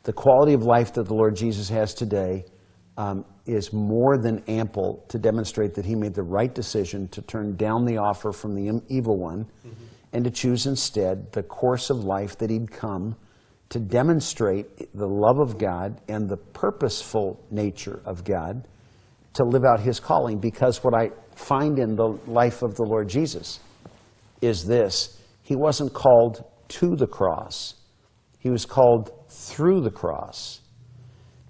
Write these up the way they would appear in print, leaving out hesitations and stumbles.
the quality of life that the Lord Jesus has today is more than ample to demonstrate that he made the right decision to turn down the offer from the evil one and to choose instead the course of life that he'd come to demonstrate the love of God and the purposeful nature of God to live out his calling. Because what I find in the life of the Lord Jesus is this: he wasn't called to the cross, he was called through the cross.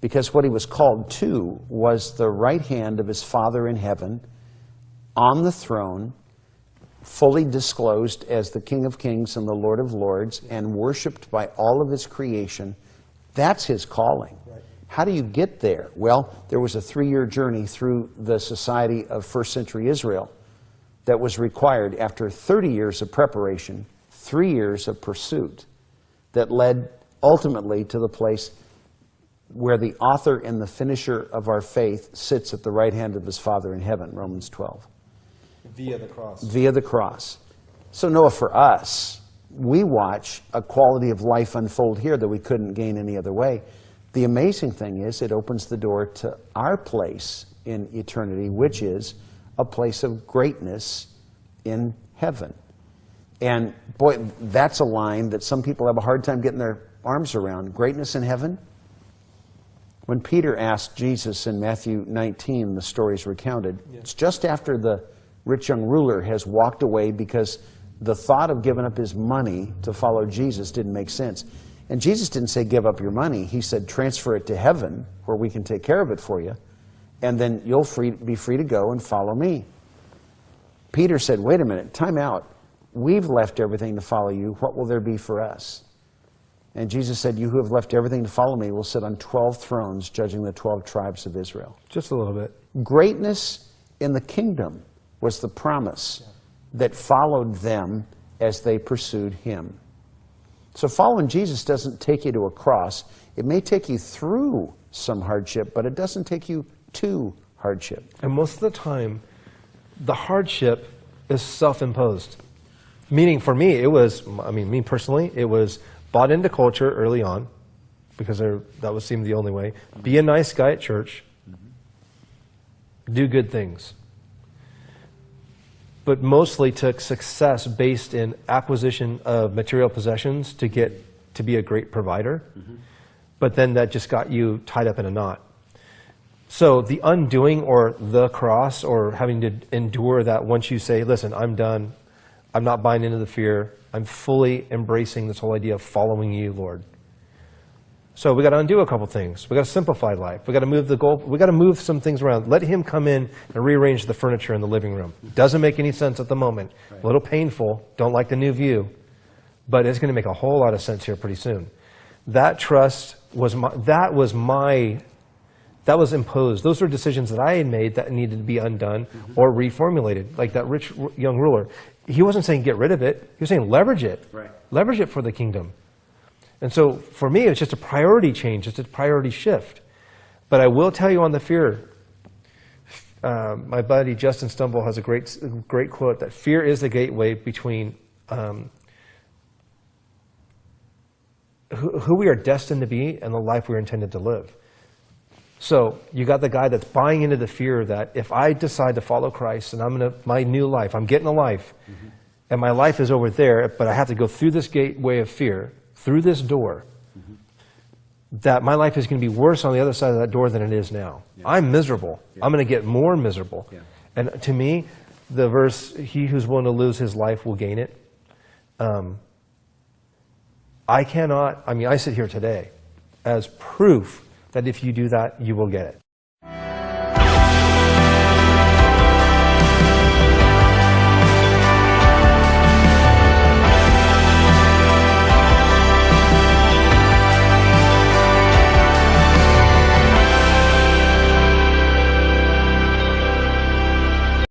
Because what he was called to was the right hand of his Father in heaven, on the throne, fully disclosed as the King of Kings and the Lord of Lords, and worshipped by all of his creation. That's his calling. Right. How do you get there? Well, there was a 3-year journey through the society of first century Israel that was required after 30 years of preparation, 3 years of pursuit, that led ultimately to the place where the author and the finisher of our faith sits at the right hand of his Father in heaven, Romans 12. Via the cross. Via the cross. So Noah, for us, we watch a quality of life unfold here that we couldn't gain any other way. The amazing thing is it opens the door to our place in eternity, which is a place of greatness in heaven. And boy, that's a line that some people have a hard time getting their arms around. Greatness in heaven? When Peter asked Jesus in Matthew 19, the story is recounted, it's just after the rich young ruler has walked away because the thought of giving up his money to follow Jesus didn't make sense. And Jesus didn't say, give up your money. He said, transfer it to heaven where we can take care of it for you, and then you'll be free to go and follow me. Peter said, wait a minute, time out. We've left everything to follow you. What will there be for us? And Jesus said, you who have left everything to follow me will sit on 12 thrones judging the 12 tribes of Israel. Just a little bit. Greatness in the kingdom was the promise that followed them as they pursued him. So following Jesus doesn't take you to a cross. It may take you through some hardship, but it doesn't take you to hardship. And most of the time, the hardship is self-imposed. Meaning for me, it was, me personally, it was bought into culture early on, because that seemed the only way. Be a nice guy at church. Do good things. But mostly took success based in acquisition of material possessions to get to be a great provider. But then that just got you tied up in a knot. So the undoing or the cross, or having to endure that once you say, listen, I'm done. I'm not buying into the fear. I'm fully embracing this whole idea of following you, Lord. So we got to undo a couple things. We got to simplify life. We got to move the goal. We got to move some things around. Let him come in and rearrange the furniture in the living room. Doesn't make any sense at the moment. Right. A little painful. Don't like the new view, but it's going to make a whole lot of sense here pretty soon. That trust was that was imposed. Those were decisions that I had made that needed to be undone or reformulated. Like that rich young ruler, he wasn't saying get rid of it. He was saying leverage it. Right. Leverage it for the kingdom. And so for me, it's just a priority change. It's a priority shift. But I will tell you on the fear, my buddy Justin Stumble has a great quote that fear is the gateway between who we are destined to be and the life we're intended to live. So you got the guy that's buying into the fear that if I decide to follow Christ and my new life, I'm getting a life, and my life is over there, but I have to go through this gateway of fear, through this door, that my life is going to be worse on the other side of that door than it is now. Yeah. I'm miserable. Yeah. I'm going to get more miserable. Yeah. And to me, the verse, he who's willing to lose his life will gain it. I sit here today as proof that if you do that, you will get it.